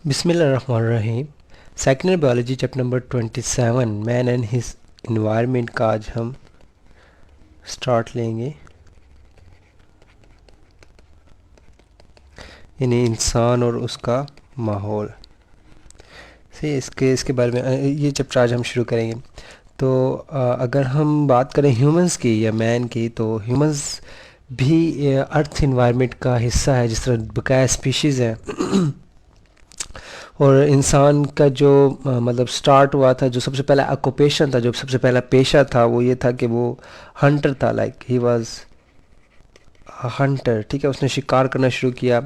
बिस्मिल्लाहिर्रहमानिर्रहीम। Secondary biology chapter number 27 man and his environment का आज हम स्टार्ट लेंगे, यानी इंसान और उसका माहौल से इसके बारे में ये चैप्टर आज हम शुरू करेंगे। तो अगर हम बात करें ह्यूमंस की या मैन की, तो ह्यूमंस भी अर्थ इन्वायरमेंट का हिस्सा है, जिस तरह बकाया स्पीशीज़ है। और इंसान का जो मतलब स्टार्ट हुआ था, जो सबसे पहला ऑक्यूपेशन था, जो सबसे पहला पेशा था, वो ये था कि वो हंटर था। लाइक ही वाज हंटर, ठीक है। उसने शिकार करना शुरू किया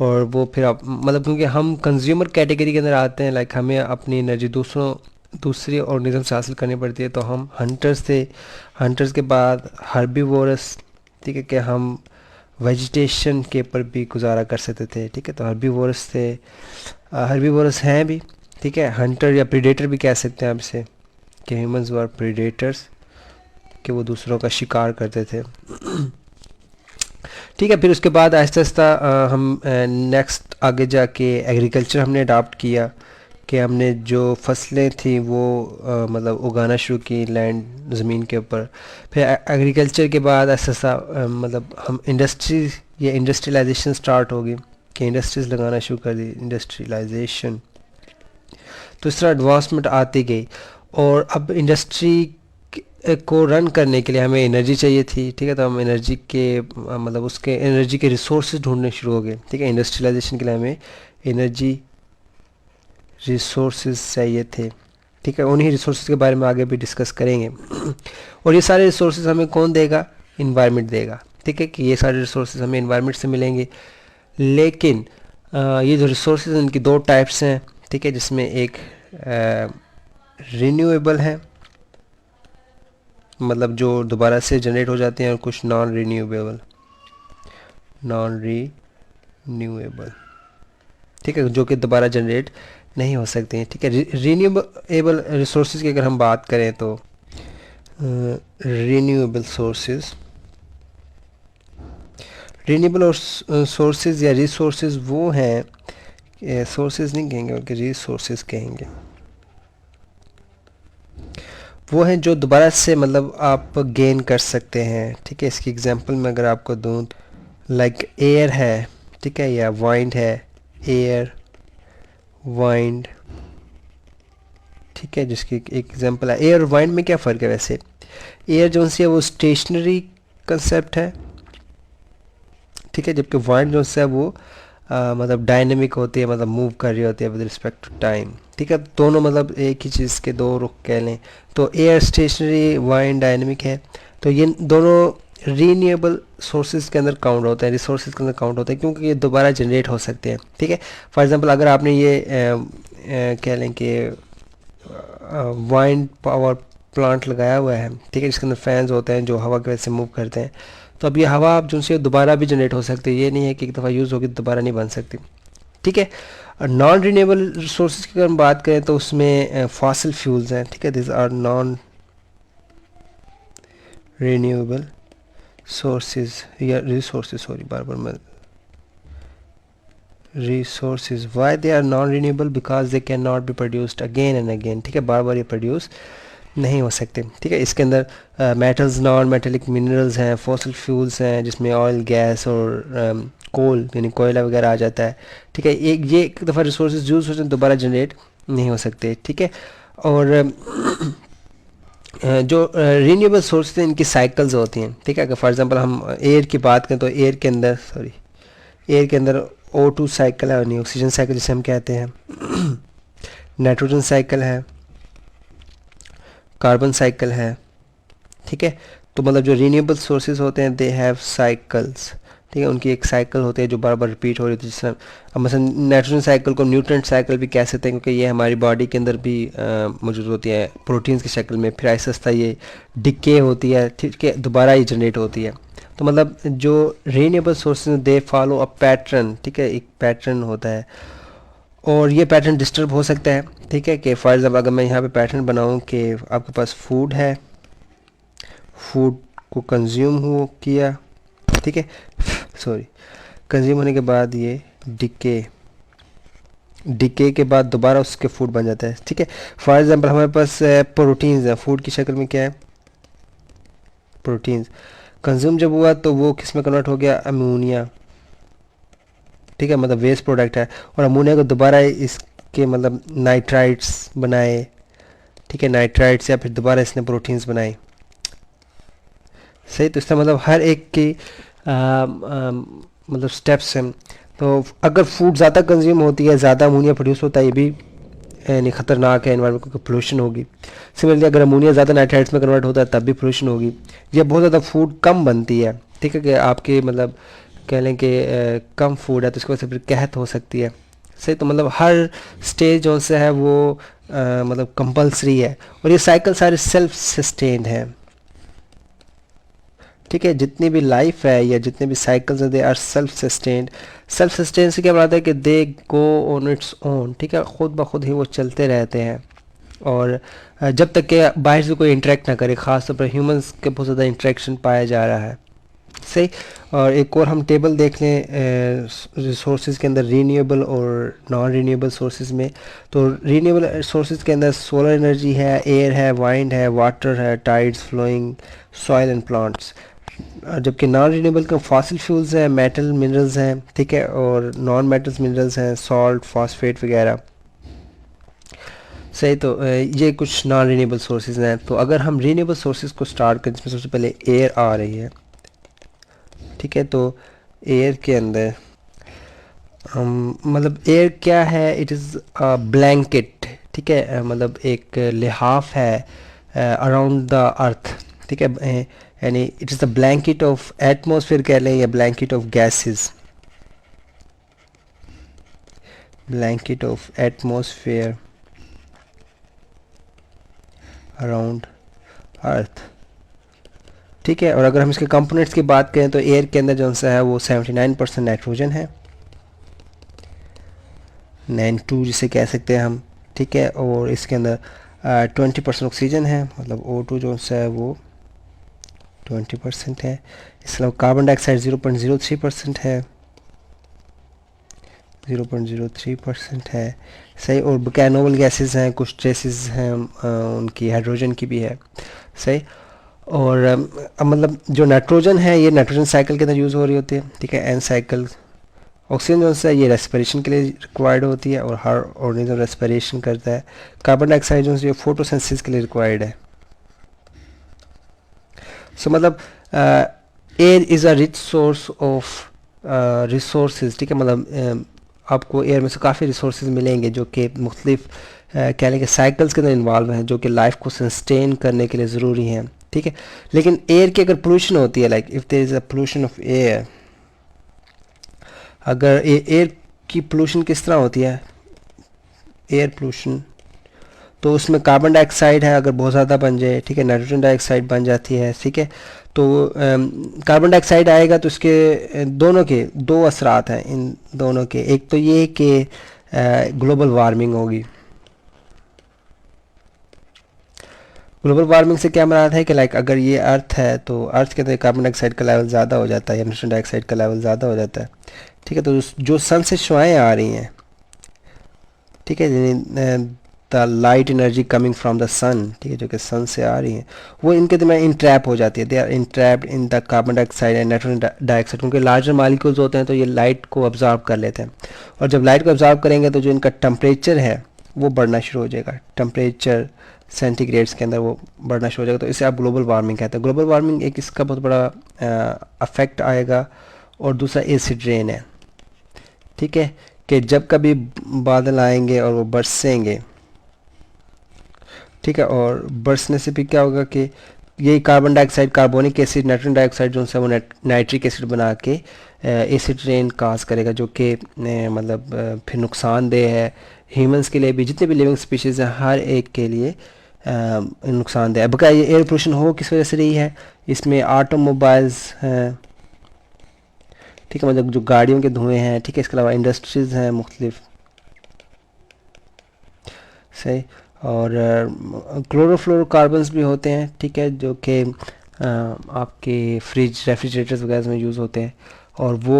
और वो फिर मतलब क्योंकि हम कंज्यूमर कैटेगरी के अंदर आते हैं, लाइक हमें अपनी एनर्जी दूसरी ऑर्गेनिज्म से हासिल करनी पड़ती है, तो हम हंटर्स थे। हंटर्स के बाद हर्बीवोरस, ठीक है, कि हम वेजिटेशन के ऊपर भी गुजारा कर सकते थे, ठीक है। तो हर्बीवोरस थे, हर्बीवोरस हैं भी, ठीक है। हंटर या प्रीडेटर भी कह सकते हैं आप इसे, कि ह्यूमंस वर प्रीडेटर्स, कि वो दूसरों का शिकार करते थे। ठीक है। फिर उसके बाद आहिस्ता आहिस्ता हम नेक्स्ट आगे जाके एग्रीकल्चर हमने अडॉप्ट किया, कि हमने जो फसलें थी वो मतलब उगाना शुरू की लैंड ज़मीन के ऊपर। फिर एग्रीकल्चर के बाद आहिस्ता आहिस्ता मतलब हम इंडस्ट्री या इंडस्ट्रियलाइजेशन स्टार्ट हो गई, कि इंडस्ट्रीज़ लगाना शुरू कर दी, इंडस्ट्रियलाइजेशन। तो इस तरह एडवांसमेंट आती गई, और अब इंडस्ट्री को रन करने के लिए हमें एनर्जी चाहिए थी, ठीक है। तो हम एनर्जी के मतलब उसके एनर्जी के रिसोर्सेज ढूंढने शुरू हो गए, ठीक है। इंडस्ट्रियलाइजेशन के लिए हमें एनर्जी रिसोर्सेज चाहिए थे, ठीक है। उन्हीं रिसोर्सेज के बारे में आगे भी डिस्कस करेंगे। और ये सारे रिसोर्सेज हमें कौन देगा? इन्वायरमेंट देगा, ठीक है, कि ये सारे रिसोर्सेज हमें इन्वायरमेंट से मिलेंगे। लेकिन ये जो रिसोर्सेज हैं इनकी दो टाइप्स हैं, ठीक है, जिसमें एक रिन्यूएबल है, मतलब जो दोबारा से जनरेट हो जाते हैं, और कुछ नॉन रिन्यूएबल, ठीक है, जो कि दोबारा जनरेट नहीं हो सकते हैं, ठीक है। रिन्यूएबल रिसोर्सेज की अगर हम बात करें तो रिन्यूएबल और सोर्सेज या रिसोर्सेज वो हैं, सोर्सेज नहीं कहेंगे बल्कि रिसोर्सेज कहेंगे, वो हैं जो दोबारा से मतलब आप गेन कर सकते हैं, ठीक है। इसकी एग्जांपल मैं अगर आपको दूं, लाइक एयर है, ठीक है, या वाइंड है, एयर, वाइंड, ठीक है, जिसकी एक एग्जांपल है। एयर और वाइंड में क्या फ़र्क है वैसे? एयर जो सी है वो स्टेशनरी कंसेप्ट है, ठीक है, जबकि वाइंड जो है वो मतलब डायनेमिक होती है, मतलब मूव कर रही होती है विद रिस्पेक्ट टू टाइम, ठीक है। दोनों मतलब एक ही चीज़ के दो रुख कह लें। तो एयर स्टेशनरी, वाइंड डायनेमिक है। तो ये दोनों रीन्यूएबल सोर्सेज के अंदर काउंट होते हैं, रिसोर्सेज के अंदर काउंट होते हैं, क्योंकि ये दोबारा जनरेट हो सकते हैं, ठीक है। फॉर एग्जांपल अगर आपने ये कह लें कि वाइंड पावर प्लांट लगाया हुआ है, ठीक है, जिसके अंदर फैंस होते हैं जो हवा की वजह से मूव करते हैं, तो अब ये हवा आप जिनसे दोबारा भी जनरेट हो सकती है, ये नहीं है कि एक दफ़ा यूज़ होगी दोबारा नहीं बन सकती, ठीक है। नॉन रिन्यूएबल रिसोर्सेज की अगर हम बात करें तो उसमें फॉसिल फ्यूल्स हैं, ठीक है, this are non renewable sources या रिसोर्सेज, सॉरी बार बार मैं resources, why they are non renewable? Because they can not be produced again and again, ठीक है, बार बार ये प्रोड्यूस नहीं हो सकते, ठीक है। इसके अंदर मेटल्स, नॉन मेटेलिक मिनरल्स हैं, फॉसिल फ्यूल्स हैं, जिसमें ऑयल, गैस और कोल यानी कोयला वगैरह आ जाता है, ठीक है। ये एक दफ़ा रिसोर्सेज यूज़ हो जाए दोबारा जनरेट नहीं हो सकते, ठीक है। और जो रीन्यूएबल सोर्स हैं इनकी साइकिल्स होती हैं, ठीक है। अगर फॉर एग्जांपल हम एयर की बात करें तो एयर के अंदर O2 साइकिल है, यानी ऑक्सीजन साइकिल जिसे हम कहते हैं, नाइट्रोजन साइकिल है, कार्बन साइकिल है, ठीक है। तो मतलब जो रीन्यूएबल सोर्सेज होते हैं दे हैव साइकिल्स, ठीक है, उनकी एक साइकिल होती है जो बार बार रिपीट हो रही थी। जिससे अब मसलन नाइट्रोजन साइकिल को न्यूट्रेंट साइकिल भी कह सकते हैं, क्योंकि ये हमारी बॉडी के अंदर भी मौजूद होती है प्रोटीन्स की शक्ल में। फिर आहिस्ता आहिस्ता ये डिके होती है, ठीक है, दोबारा ये जनरेट होती है। तो मतलब जो renewable sources they follow a pattern, ठीक है, एक पैटर्न होता है, और ये पैटर्न डिस्टर्ब हो सकता है, ठीक है। कि फॉर एग्जाम्पल अगर मैं यहाँ पे पैटर्न बनाऊँ कि आपके पास फूड है, फूड को कंज्यूम हो किया, ठीक है, सॉरी, कंज्यूम होने के बाद ये डिके डिके के बाद दोबारा उसके फूड बन जाता है, ठीक है। फॉर एग्जांपल हमारे पास प्रोटीन्स हैं, फूड की शक्ल में क्या है, प्रोटीन्स। कंज्यूम जब हुआ तो वो किस में कन्वर्ट हो गया, अमोनिया, ठीक है, मतलब वेस्ट प्रोडक्ट है। और अमोनिया को दोबारा इसके मतलब नाइट्राइट्स बनाए, ठीक है, नाइट्राइट्स, या फिर दोबारा इसने प्रोटीन्स बनाए, सही। तो इसका मतलब हर एक की मतलब स्टेप्स हैं। तो अगर फूड ज़्यादा कंज्यूम होती है, ज़्यादा अमोनिया प्रोड्यूस होता है, ये भी यानी ख़तरनाक है एनवायरमेंट को, पोल्यूशन होगी। सिमिलरली अगर अमोनिया ज़्यादा नाइट्राइट्स में कन्वर्ट होता है तब भी पोल्यूशन होगी। या बहुत ज़्यादा फूड कम बनती है, ठीक है, कि आपके मतलब कह लें कि कम फूड है तो इसकी वजह से फिर कहत हो सकती है, सही। तो मतलब हर स्टेज जो से है वो मतलब कंपलसरी है। और ये साइकिल सारे सेल्फ सस्टेन्ड हैं, ठीक है। जितनी भी लाइफ है या जितने भी साइकिल्स हैं, they are self sustained. Self sustain से क्या मतलब है कि they go on its own, ठीक है, खुद ब खुद ही वो चलते रहते हैं। और जब तक कि बाहर से कोई इंटरेक्ट ना करे, ख़ासतौर पर ह्यूमंस के बहुत ज़्यादा इंटरेक्शन पाया जा रहा है, सही। और एक और हम टेबल देख लें रिसोर्सेज के अंदर, रीन्यूएबल और नॉन रीन्यूएबल सोर्सेज में। तो रीन्यूएबल सोर्सेज के अंदर सोलर एनर्जी है, एयर है, वाइंड है, वाटर है, tides flowing, soil and plants. जबकि नॉन रीन्यूएबल के फॉसिल फ्यूल्स हैं, मेटल मिनरल्स हैं, ठीक है, और नॉन मेटल्स मिनरल्स हैं, सॉल्ट, फॉस्फेट वगैरह, सही। तो ये कुछ नॉन रीन्यूएबल सोर्सेज हैं। तो अगर हम रीन्यूएबल सोर्सेज को स्टार्ट करें, जिसमें सबसे पहले एयर आ रही है, ठीक है। तो एयर के अंदर मतलब एयर क्या है, इट इज़ ब्लैंकेट, ठीक है, मतलब एक लिहाफ है अराउंड द अर्थ, ठीक है, यानी it is the blanket of atmosphere कह लें या blanket of gases, blanket of atmosphere around earth, ठीक है। और अगर हम इसके कंपोनेंट्स की बात करें तो एयर के अंदर जो सा है वो 79% नाइट्रोजन है, 92 जिसे कह सकते हैं हम, ठीक है। और इसके अंदर 20% ऑक्सीजन है, मतलब O2 जो सा है वो 20% है। इसके अलावा कार्बन डाइऑक्साइड 0.03% है, 0.03% है, सही। और बकाया नोबल गैसेस हैं, कुछ ट्रेसेस हैं उनकी, हाइड्रोजन की भी है, सही। और मतलब जो नाइट्रोजन है ये नाइट्रोजन साइकिल के अंदर यूज़ हो रही होती है, ठीक है, एन साइकिल। ऑक्सीजन जो है ये रेस्पिरेशन के लिए रिक्वायर्ड होती है और हर ऑर्गेनिज्म रेस्पिरेशन करता है। कार्बन डाइऑक्साइड जो है फोटोसिंथेसिस के लिए रिक्वायर्ड है। सो मतलब air is a rich source of resources, ठीक है, मतलब आपको एयर में से काफ़ी रिसोर्सेज मिलेंगे जो कि मुख्तलिफ कह लें कि साइकिल्स के अंदर इन्वॉल्व हैं, जो कि लाइफ को सस्टेन करने के लिए ज़रूरी हैं, ठीक है। लेकिन एयर की अगर पोल्यूशन होती है, like if there is a pollution of air, अगर एयर की पोल्यूशन किस तरह होती है, एयर पोल्यूशन, तो उसमें कार्बन डाइऑक्साइड है अगर बहुत ज़्यादा बन जाए, ठीक है, नाइट्रोजन डाइऑक्साइड बन जाती है, ठीक है। तो कार्बन डाइऑक्साइड आएगा तो इसके दोनों के दो असरात हैं, इन दोनों के। एक तो ये कि ग्लोबल वार्मिंग होगी। ग्लोबल वार्मिंग से क्या मराद है कि लाइक अगर ये अर्थ है तो अर्थ के अंदर कार्बन डाइऑक्साइड का लेवल ज़्यादा हो जाता है या नाइट्रोजन डाइऑक्साइड का लेवल ज़्यादा हो जाता है, ठीक है। तो जो सन से शुआएँ आ रही हैं, ठीक है, the light energy coming from the sun, ठीक है, जो कि सन से आ रही हैं, वो इनके दिमाग इंट्रैप हो जाती है, they are entrapped in the carbon dioxide and nitrogen dioxide, क्योंकि लार्जर मालिक्यूल्स होते हैं तो ये लाइट को ऑब्जॉर्व कर लेते हैं। और जब लाइट को ऑब्जॉर्व करेंगे तो जो इनका टेम्परेचर है वो बढ़ना शुरू हो जाएगा, टेम्परेचर सेंटीग्रेड्स के अंदर वो बढ़ना शुरू हो जाएगा। तो इसे आप ग्लोबल वार्मिंग कहते हैं। ग्लोबल वार्मिंग एक इसका बहुत बड़ा अफेक्ट आएगा। और दूसरा एसिड रेन है, ठीक है, कि जब कभी बादल आएंगे और वो बरसेंगे, ठीक है, और बरसने से भी क्या होगा कि यही carbon dioxide, carbonic acid, nitrogen dioxide जो है वो नाइट्रिक एसिड बना के एसिड रेन काज करेगा, जो कि मतलब फिर नुकसानदेह है ह्यूमंस के लिए भी, जितने भी लिविंग स्पीशीज़ हैं हर एक के लिए नुकसानदेह है। बकाया ये एयर पोल्यूशन हो किस वजह से रही है, इसमें ऑटोमोबाइल्स हैं, ठीक है, मतलब जो गाड़ियों के धुएँ हैं, ठीक है, इसके अलावा इंडस्ट्रीज़ हैं मुख्तलिफ, सही। और क्लोरोफ्लोरोकार्बन्स भी होते हैं, ठीक है, जो कि आपके फ्रिज रेफ्रिजरेटर्स वगैरह में यूज़ होते हैं। और वो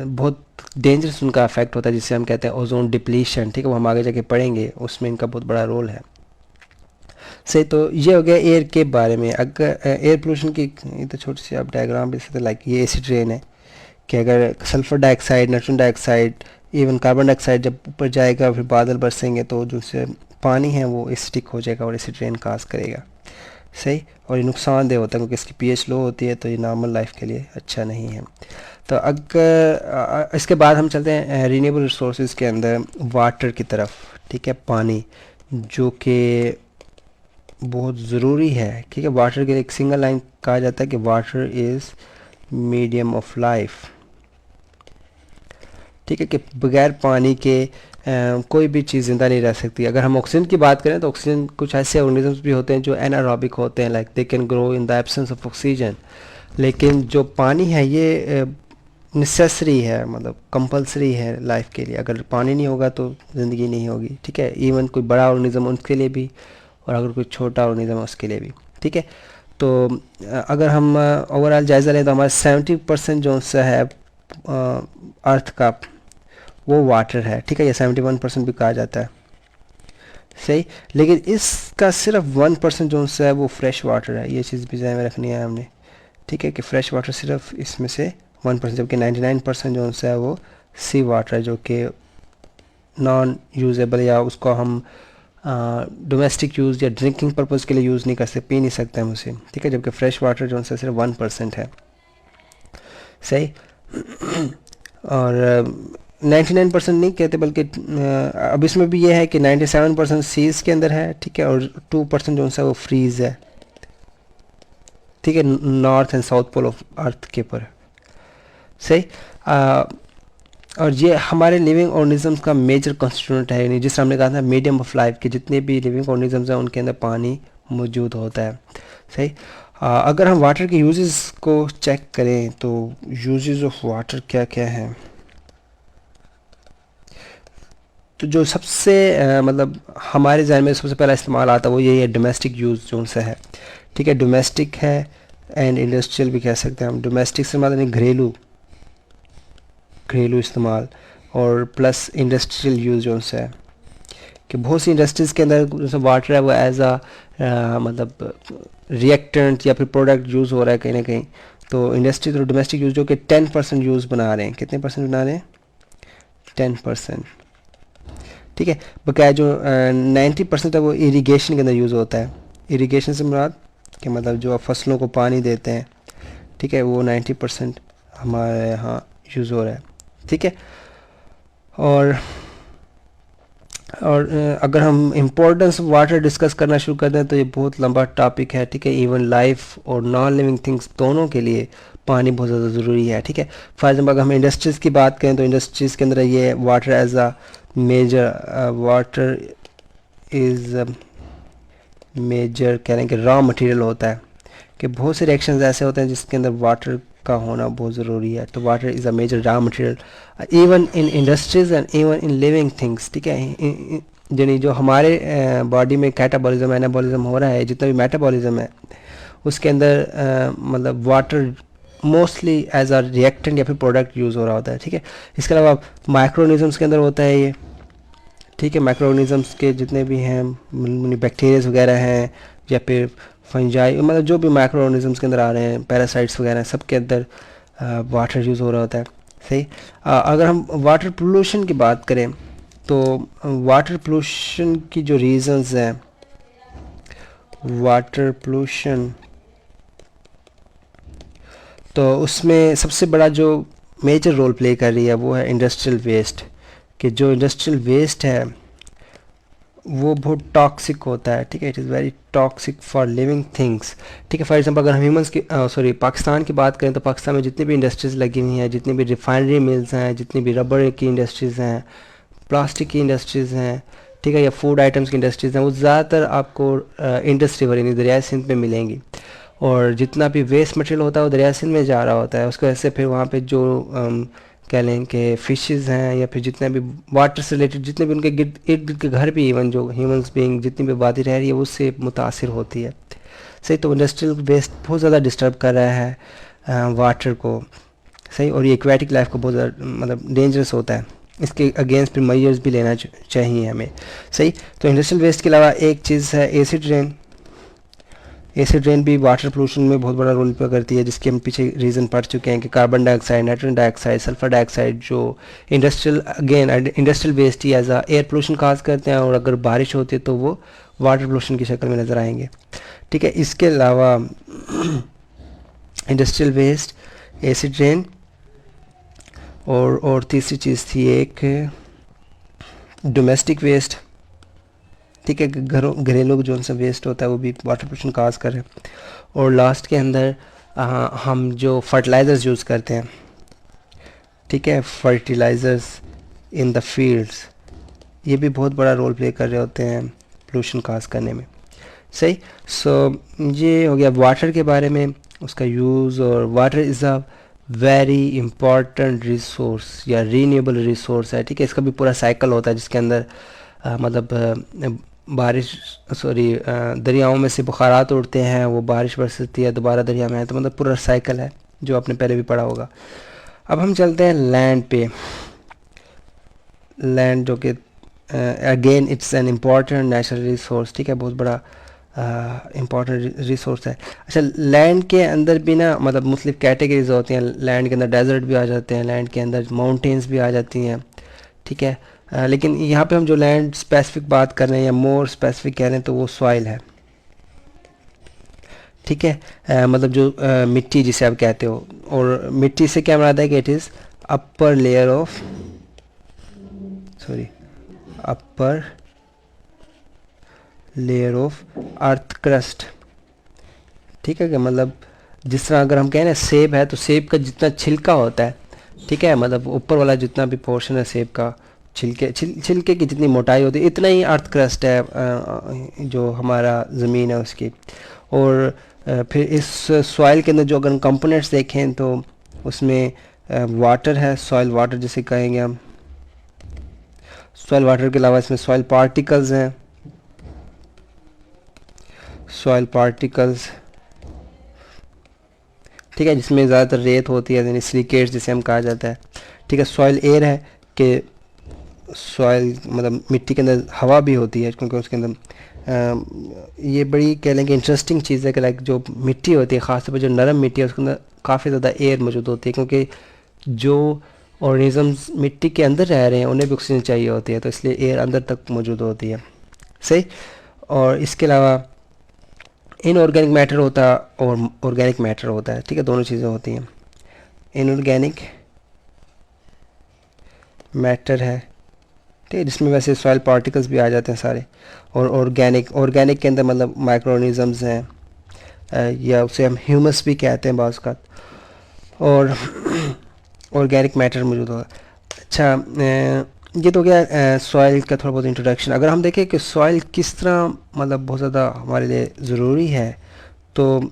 बहुत डेंजरस उनका इफेक्ट होता है जिसे हम कहते हैं ओजोन डिप्लीशन, ठीक है, वो हम आगे जाके पढ़ेंगे, उसमें इनका बहुत बड़ा रोल है। सही, तो ये हो गया एयर के बारे में। अगर एयर पोल्यूशन की ये तो छोटी सी आप डायग्राम भी सकते, लाइक ये एसिड रेन है कि अगर sulphur dioxide, nitrogen dioxide, even carbon dioxide जब ऊपर जाएगा फिर बादल बरसेंगे तो जो से पानी है वो एसिडिक हो जाएगा और एसिड रेन काज करेगा। सही, और ये नुकसानदेह होता है क्योंकि इसकी पीएच लो होती है, तो ये नॉर्मल लाइफ के लिए अच्छा नहीं है। तो अगर इसके बाद हम चलते हैं रीन्यूएबल रिसोर्सेज के अंदर वाटर की तरफ, ठीक है, पानी जो कि बहुत ज़रूरी है, ठीक है। वाटर के लिए एक सिंगल लाइन कहा जाता है कि water is medium of life, ठीक है, कि बगैर पानी के कोई भी चीज़ ज़िंदा नहीं रह सकती। अगर हम ऑक्सीजन की बात करें तो ऑक्सीजन, कुछ ऐसे ऑर्गेनिजम्स भी होते हैं जो एनारोबिक होते हैं, like they can grow in the absence of oxygen, लेकिन जो पानी है ये नेसेसरी है, मतलब कंपलसरी है लाइफ के लिए। अगर पानी नहीं होगा तो ज़िंदगी नहीं होगी, ठीक है, इवन कोई बड़ा ऑर्गेनिज्म उसके लिए भी, और अगर कोई छोटा ऑर्गेनिज्म उसके लिए भी, ठीक है। तो अगर हम ओवरऑल जायज़ा लें तो हमारा 70% जो सा है अर्थ का वो वाटर है, ठीक है, या 71% भी कहा जाता है। सही, लेकिन इसका सिर्फ 1% जो सा है वो फ्रेश वाटर है। ये चीज़ भी ध्यान में रखनी है हमने, ठीक है, कि फ्रेश वाटर सिर्फ इसमें से 1%, जबकि 99% जो सा है वो सी वाटर है, जो कि नॉन यूजेबल, या उसको हम डोमेस्टिक यूज़ या ड्रिंकिंग पर्पज़ के लिए यूज़ नहीं कर सकते, पी नहीं सकते हम उसे, ठीक है, जबकि फ्रेश वाटर जो है सिर्फ 1% है। सही, और 99% नहीं कहते, बल्कि अब इसमें भी ये है कि 97% सीज़ के अंदर है, ठीक है, और 2% जो है वो फ्रीज़ है, ठीक है, north and south pole of earth के ऊपर। सही, और ये हमारे लिविंग ऑर्गेनिजम्स का मेजर कंस्टिट्यूएंट है, यानी जिस तरह हमने कहा था मीडियम ऑफ लाइफ के जितने भी लिविंग ऑर्गेनिजम्स हैं उनके अंदर पानी मौजूद होता है। सही, अगर हम वाटर के यूजेस को चेक करें तो यूजेस ऑफ वाटर क्या क्या हैं, तो जो सबसे मतलब हमारे जहन में सबसे पहला इस्तेमाल आता है वो यही है, डोमेस्टिक यूज़ जो सा है, ठीक है, डोमेस्टिक है एंड इंडस्ट्रियल भी कह सकते हैं हम। डोमेस्टिक से मतलब घरेलू इस्तेमाल, और प्लस इंडस्ट्रियल यूज़ जो है कि बहुत सी इंडस्ट्रीज़ के अंदर जैसे वाटर है वो एज मतलब रिएक्टेंट या फिर प्रोडक्ट यूज़ हो रहा है कहीं ना कहीं। तो इंडस्ट्री और डोमेस्टिक यूज़ जो कि 10% यूज़ बना रहे हैं, कितने परसेंट बना रहे हैं, 10%, ठीक है। बकाया जो 90% है वो इरिगेशन के अंदर यूज़ होता है। इरिगेशन से मुराद कि मतलब जो फसलों को पानी देते हैं, ठीक है, वो 90% हमारे यहाँ यूज़ हो रहा है, ठीक है। और अगर हम इम्पोर्टेंस ऑफ वाटर डिस्कस करना शुरू कर दें तो ये बहुत लंबा टॉपिक है, ठीक है। इवन लाइफ और नॉन लिविंग थिंग्स दोनों के लिए पानी बहुत ज़्यादा ज़रूरी है, ठीक है। फॉर एग्जाम्पल अगर हम इंडस्ट्रीज़ की बात करें तो इंडस्ट्रीज़ के अंदर ये water as a major, water is major कह रहे हैं कि रॉ मटेरियल होता है, कि बहुत से रिएक्शंस ऐसे होते हैं जिसके अंदर वाटर का होना बहुत ज़रूरी है। तो water is a major raw material even in industries and even in living things, ठीक है। यानी जो हमारे बॉडी में कैटाबॉलिज्म एनाबॉलिज्म हो रहा है, जितना भी मेटाबॉलिज्म है उसके अंदर मतलब water mostly as a reactant या फिर प्रोडक्ट यूज़ हो रहा होता है, ठीक है। इसके अलावा माइक्रोऑर्गेनिजम्स के अंदर होता है ये, ठीक है। माइक्रोऑर्गेनिजम्स के जितने भी हैं बैक्टीरियाज वगैरह हैं या फिर फंजाई, मतलब जो भी माइक्रोऑर्गेनिजम्स के अंदर आ रहे हैं, पैरासाइट्स वगैरह, सब के अंदर वाटर यूज़ हो रहा होता है। सही, अगर हम वाटर पोल्यूशन की बात करें तो वाटर पोल्यूशन की जो रीज़न्स हैं, वाटर पोल्यूशन तो उसमें सबसे बड़ा जो मेजर रोल प्ले कर रही है वो है इंडस्ट्रियल वेस्ट, कि जो इंडस्ट्रियल वेस्ट है वो बहुत टॉक्सिक होता है, ठीक है। It is very toxic for living things, ठीक है। फॉर एग्जांपल अगर हम ह्यूमंस की पाकिस्तान की बात करें तो पाकिस्तान में जितनी भी इंडस्ट्रीज़ लगी हुई हैं, जितनी भी रिफाइनरी मिल्स हैं, जितनी भी रबर की इंडस्ट्रीज़ हैं, प्लास्टिक की इंडस्ट्रीज़ हैं, ठीक है, या फूड आइटम्स की इंडस्ट्रीज़ हैं, वो ज़्यादातर आपको इंडस रिवर यानी दरिया सिंध में मिलेंगी। और जितना भी वेस्ट मटेरियल होता है वो दरिया सिंध में जा रहा होता है, उसकी वजह से फिर वहाँ पे जो कह लें कि फ़िशेज़ हैं या फिर जितने भी वाटर से रिलेटेड जितने भी उनके इर्द गिर्द के घर भी, इवन जो ह्यूमंस बीइंग जितनी भी आबादी रह रही है उससे मुतासिर होती है। सही, तो इंडस्ट्रियल वेस्ट बहुत ज़्यादा डिस्टर्ब कर रहा है वाटर को। सही। और ये एक्वेटिक लाइफ को बहुत ज़्यादा मतलब डेंजरस होता है, इसके अगेंस्ट फिर मेजर्स भी लेना चाहिए हमें। सही। तो इंडस्ट्रियल वेस्ट के अलावा एक चीज़ है एसिड रेन। एसिड रेन भी वाटर पोल्यूशन में बहुत बड़ा रोल प्ले करती है, जिसके हम पीछे रीज़न पढ़ चुके हैं कि carbon dioxide, nitrogen dioxide, sulphur dioxide जो इंडस्ट्रियल वेस्ट ही एज एयर पोल्यूशन काज करते हैं, और अगर बारिश होती है तो वो वाटर पोल्यूशन की शक्ल में नज़र आएंगे। ठीक है। इसके अलावा इंडस्ट्रियल वेस्ट, एसिड रेन, और तीसरी चीज़ थी एक डोमेस्टिक वेस्ट। ठीक है। घरेलू जो उनसे वेस्ट होता है वो भी वाटर पोल्यूशन काज कर रहे हैं। और लास्ट के अंदर हम जो फर्टिलाइज़र्स यूज़ करते हैं, ठीक है, फर्टिलाइज़र्स इन द फील्ड्स, ये भी बहुत बड़ा रोल प्ले कर रहे होते हैं पोल्यूशन काज करने में। सही। सो ये हो गया वाटर के बारे में, उसका यूज़। और water is a very important resource या रीन्यूएबल रिसोर्स है। ठीक है। इसका भी पूरा साइकिल होता है जिसके अंदर मतलब बारिश दरियाओं में से बुखारात उड़ते हैं, वो बारिश बरसती है, दोबारा दरिया में है, तो मतलब पूरा साइकिल है जो आपने पहले भी पढ़ा होगा। अब हम चलते हैं लैंड पे। लैंड जो कि again it's an important natural resource. ठीक है। बहुत बड़ा इम्पॉर्टेंट रिसोर्स है। अच्छा, लैंड के अंदर भी ना मतलब मुख्तलिफ कैटेगरीज होती हैं। लैंड के अंदर डेजर्ट भी आ जाते हैं, लैंड के अंदर माउंटेन्स भी आ जाती हैं। ठीक है। लेकिन यहाँ पे हम जो लैंड स्पेसिफिक बात कर रहे हैं या मोर स्पेसिफिक कह रहे हैं तो वो सॉइल है। ठीक है। मतलब जो मिट्टी जिसे आप कहते हो, और मिट्टी से क्या मराद है कि it is upper layer of upper layer of earth crust. ठीक है। कि मतलब जिस तरह अगर हम कहें ना सेब है, तो सेब का जितना छिलका होता है, ठीक है, मतलब ऊपर वाला जितना भी पोर्शन है सेब का, छिलके की जितनी मोटाई होती है इतना ही अर्थ क्रस्ट है जो हमारा ज़मीन है उसकी। और फिर इस सॉइल के अंदर जो अगर कंपोनेंट्स देखें तो उसमें वाटर है, सॉइल वाटर जिसे कहेंगे हम। सॉइल वाटर के अलावा इसमें सॉइल पार्टिकल्स हैं, सॉइल पार्टिकल्स। ठीक है। जिसमें ज़्यादातर रेत होती है, यानी सिलिकेट्स जिसे हम कहा जाता है। ठीक है। सॉइल एयर है कि सॉइल मतलब मिट्टी के अंदर हवा भी होती है, क्योंकि उसके अंदर ये बड़ी कह लें कि इंटरेस्टिंग चीज़ है कि लाइक जो मिट्टी होती है, ख़ासतौर पर जो नरम मिट्टी है उसके अंदर काफ़ी ज़्यादा एयर मौजूद होती है, क्योंकि जो ऑर्गेनिजम्स मिट्टी के अंदर रह रहे हैं उन्हें भी ऑक्सीजन चाहिए होती है, तो इसलिए एयर अंदर तक मौजूद होती है। सही। और इसके अलावा इनऑर्गेनिक मैटर होता है और ऑर्गेनिक मैटर होता है। ठीक है। दोनों चीज़ें होती हैं। इनऑर्गेनिक मैटर है, ठीक है, जिसमें वैसे सॉइल पार्टिकल्स भी आ जाते हैं सारे। और ऑर्गेनिक के अंदर मतलब माइक्रो ऑर्गेनिजम्स हैं, या उसे हम ह्यूमस भी कहते हैं बाज़ का। और ऑर्गेनिक मैटर मौजूद होगा। अच्छा, ये तो गया सॉइल का थोड़ा बहुत इंट्रोडक्शन। अगर हम देखें कि सॉइल किस तरह मतलब बहुत ज़्यादा हमारे लिए ज़रूरी है, तो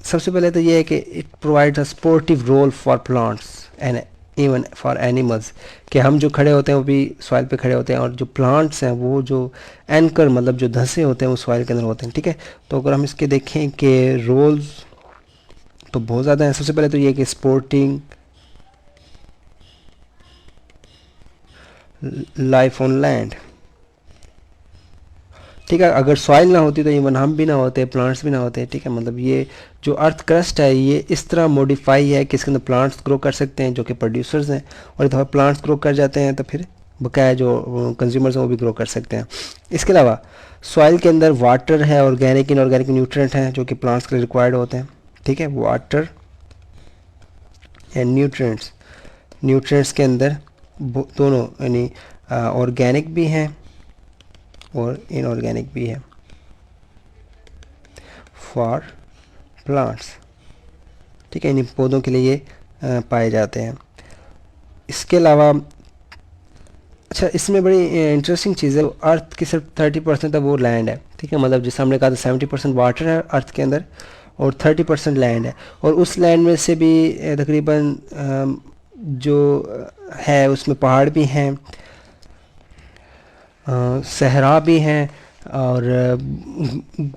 सबसे पहले तो ये है कि it provides a supportive role for plants and even for animals. कि हम जो खड़े होते हैं वो भी सॉइल पे खड़े होते हैं, और जो प्लांट्स हैं वो जो एंकर मतलब जो धंसे होते हैं वो सॉइल के अंदर होते हैं। ठीक है। तो अगर हम इसके देखें कि रोल्स तो बहुत ज़्यादा हैं। सबसे पहले तो ये कि सपोर्टिंग लाइफ ऑन लैंड। ठीक है। अगर सॉइल ना होती तो इवन हम भी ना होते, प्लांट्स भी ना होते। ठीक है। मतलब ये जो अर्थ क्रस्ट है ये इस तरह मॉडिफाई है कि इसके अंदर प्लांट्स ग्रो कर सकते हैं जो कि प्रोड्यूसर्स हैं, और एक दफ़ा प्लांट्स ग्रो कर जाते हैं तो फिर बकाया जो कंज्यूमर्स हैं वो भी ग्रो कर सकते हैं। इसके अलावा सॉइल के अंदर वाटर है, ऑर्गेनिक इनऑर्गेनिक न्यूट्रिएंट हैं जो कि प्लांट्स के लिए रिक्वायर्ड होते हैं। ठीक है। वाटर एंड न्यूट्रिएंट्स के अंदर दोनों यानी ऑर्गेनिक भी हैं और इनऑर्गेनिक भी है फॉर प्लांट्स। ठीक है। इन पौधों के लिए ये पाए जाते हैं। इसके अलावा अच्छा, इसमें बड़ी इंटरेस्टिंग चीज़ है, अर्थ की सिर्फ 30% है वो लैंड है। ठीक है। मतलब जिस हमने कहा था 70% वाटर है अर्थ के अंदर और 30% लैंड है, और उस लैंड में से भी तकरीबन जो है उसमें पहाड़ भी हैं, सहरा भी हैं, और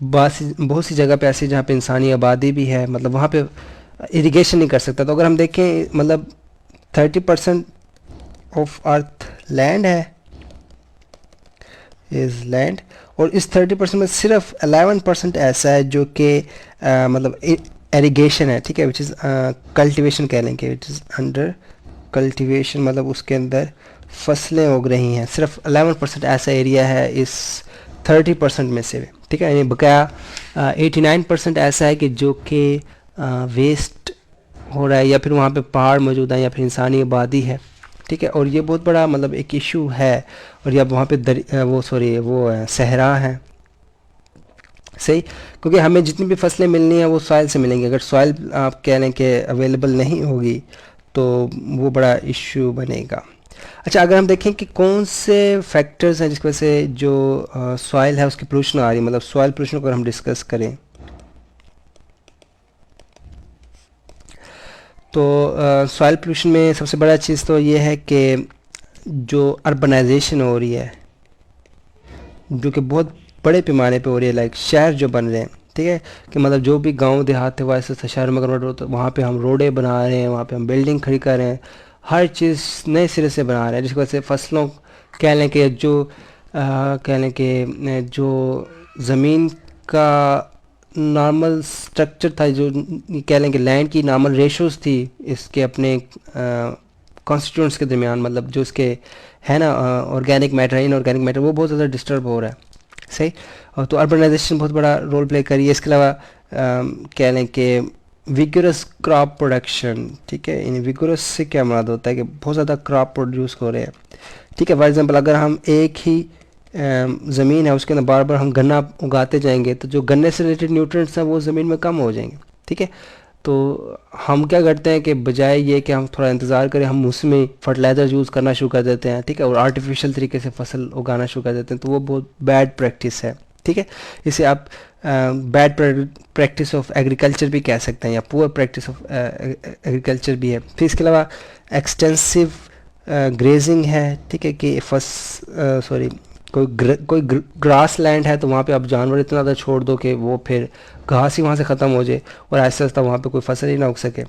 बहुत सी जगह पे ऐसी जहाँ पे इंसानी आबादी भी है। मतलब वहाँ पे इरिगेशन नहीं कर सकता। तो अगर हम देखें मतलब 30% ऑफ अर्थ लैंड है, इज़ लैंड, और इस 30% में सिर्फ 11% ऐसा है जो कि मतलब इरिगेशन है, ठीक है, विच इज़ कल्टिवेशन कह लेंगे, विच इज़ अंडर कल्टिवेशन, मतलब उसके अंदर फसलें उग रही हैं। सिर्फ 11% ऐसा एरिया है इस 30% में से, ठीक है। यानी बकाया 89% ऐसा है कि जो कि वेस्ट हो रहा है, या फिर वहाँ पे पहाड़ मौजूद है, या फिर इंसानी आबादी है, ठीक है। और ये बहुत बड़ा मतलब एक इशू है। और या वहाँ पे वो सहरा है, सही, क्योंकि हमें जितनी भी फसलें मिलनी है वो सॉइल से मिलेंगी। अगर सॉइल आप कह लें कि अवेलेबल नहीं होगी तो वो बड़ा इशू बनेगा। अच्छा, अगर हम देखें कि कौन से फैक्टर्स हैं जिसकी वजह से जो सॉइल है उसकी पोल्यूशन आ रही है, मतलब सॉइल पोल्यूशन को अगर हम डिस्कस करें तो सॉइल पोल्यूशन में सबसे बड़ा चीज़ तो ये है कि जो अर्बनाइजेशन हो रही है, जो कि बहुत बड़े पैमाने पे हो रही है, लाइक शहर जो बन रहे हैं, ठीक है, कि मतलब जो भी गांव देहात थे वैसे शहर में कन्वर्ट हो, तो वहाँ पे हम रोडें बना रहे हैं, वहाँ पे हम बिल्डिंग खड़ी कर रहे हैं, हर चीज़ नए सिरे से बना रहे हैं, जिसकी वजह से फसलों कह लें कि जो ज़मीन का नॉर्मल स्ट्रक्चर था, जो कह लें कि लैंड की नॉर्मल रेशोज़ थी इसके अपने कॉन्स्टिट्यूंट्स के दरमियान, मतलब जो इसके है ना ऑर्गेनिक मैटर, इनऑर्गेनिक मैटर, वो बहुत ज़्यादा डिस्टर्ब हो रहा है, सही। और तो अर्बनाइजेशन बहुत बड़ा रोल प्ले करी है। इसके अलावा कह लें कि विगरस क्रॉप प्रोडक्शन, ठीक है, इन विगरस से क्या मुराद होता है कि बहुत ज़्यादा क्रॉप प्रोड्यूस हो रहे हैं, ठीक है। फॉर एग्जांपल अगर हम एक ही ज़मीन है उसके अंदर बार बार हम गन्ना उगाते जाएंगे तो जो गन्ने से रिलेटेड न्यूट्रिएंट्स हैं वो ज़मीन में कम हो जाएंगे, ठीक है। तो हम क्या करते हैं कि बजाय ये कि हम थोड़ा इंतज़ार करें, हम उसमें फर्टिलाइज़र यूज़ करना शुरू कर देते हैं, ठीक है, और आर्टिफिशियल तरीके से फसल उगाना शुरू कर देते हैं, तो वो बहुत बैड प्रैक्टिस है, ठीक है। इसे आप बैड प्रैक्टिस ऑफ एग्रीकल्चर भी कह सकते हैं, या पुअर प्रैक्टिस ऑफ एग्रीकल्चर भी है। फिर इसके अलावा एक्सटेंसिव ग्रेजिंग है, ठीक है, कि कोई ग्रास लैंड है तो वहाँ पे आप जानवर इतना ज़्यादा छोड़ दो कि वो फिर घास ही वहाँ से ख़त्म हो जाए और आहिस्ता आहिस्ता वहाँ पे कोई फसल ही ना उग सके,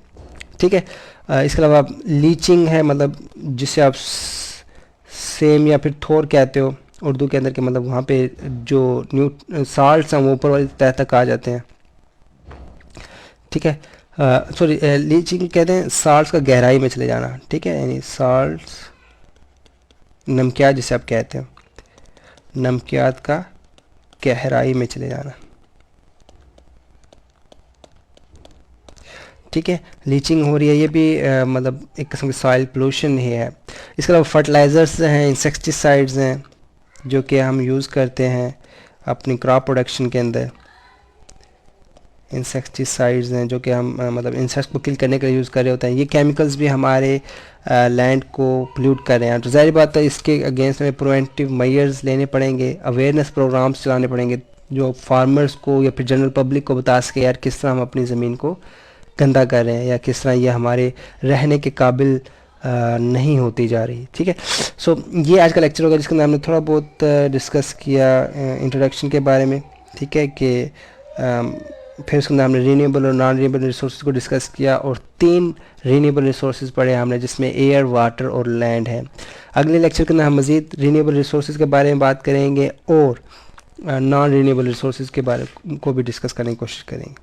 ठीक है। इसके अलावा लीचिंग है, मतलब जिसे आप सेम या फिर थोर कहते हो उर्दू के अंदर के, मतलब वहाँ पे जो साल्ट्स हैं वो ऊपर वाली तह तक आ जाते हैं, ठीक है। लीचिंग कहते हैं साल्ट्स का गहराई में चले जाना, ठीक है, यानी साल्ट्स नमकियात जिसे आप कहते हैं, नमकियात का गहराई में चले जाना, ठीक है। लीचिंग हो रही है, ये भी मतलब एक किस्म की सॉइल पोल्यूशन ही है। इसके अलावा फर्टिलाइज़र्स हैं, इंसेक्टिसाइड्स हैं जो कि हम यूज़ करते हैं अपनी क्रॉप प्रोडक्शन के अंदर। इंसेक्टिसाइड्स हैं जो कि हम मतलब इंसेक्ट्स को किल करने के लिए यूज़ कर रहे होते हैं। ये केमिकल्स भी हमारे लैंड को पोल्यूट कर रहे हैं। तो ज़ाहिर बात है इसके अगेंस्ट हमें प्रिवेंटिव मेजर्स लेने पड़ेंगे, अवेयरनेस प्रोग्राम्स चलाने पड़ेंगे जो फार्मर्स को या फिर जनरल पब्लिक को बता सके यार किस तरह हम अपनी ज़मीन को गंदा कर रहे हैं या किस तरह ये हमारे रहने के काबिल नहीं होती जा रही, ठीक है। सो ये आज का लेक्चर होगा जिसके अंदर हमने थोड़ा बहुत डिस्कस किया इंट्रोडक्शन के बारे में, ठीक है, कि फिर उसके अंदर हमने रीन्यूएबल और नॉन रीन्यूएबल रिसोर्स को डिस्कस किया और 3 रीन्यूएबल रिसोर्स पढ़े हमने जिसमें एयर, वाटर और लैंड है। अगले लेक्चर के अंदर हम मज़ीद रीन्यूएबल रिसोर्स के बारे में बात करेंगे और नॉन रीन्यूएबल रिसोर्स के बारे को भी डिस्कस करने की कोशिश करेंगे।